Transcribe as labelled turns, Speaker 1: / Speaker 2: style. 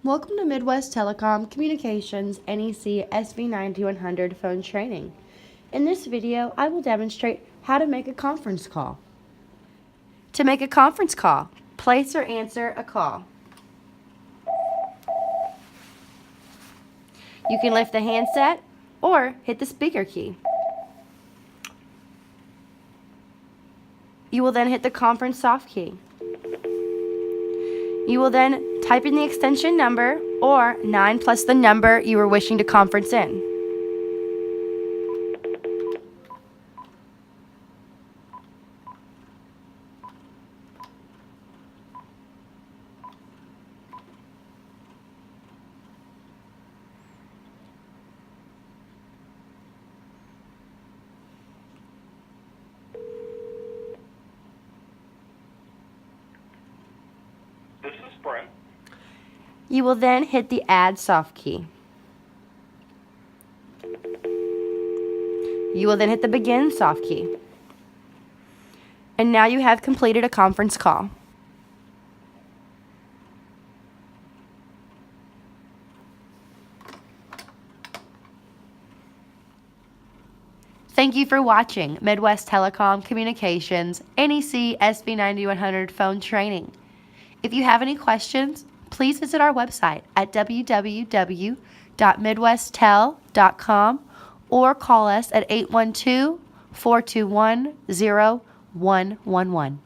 Speaker 1: Welcome to Midwest Telecom Communications NEC SV9100 phone training. In this video, I will demonstrate how to make a conference call. To make a conference call, place or answer a call. You can lift the handset or hit the speaker key. You will then hit the conference soft key. You will then type in the extension number or 9 plus the number you are wishing to conference in.
Speaker 2: This is Brent.
Speaker 1: You will then hit the Add soft key. You will then hit the Begin soft key. And now you have completed a conference call. Thank you for watching Midwest Telecom Communications NEC SV9100 phone training. If you have any questions, please visit our website at www.midwesttel.com or call us at 812-421-0111.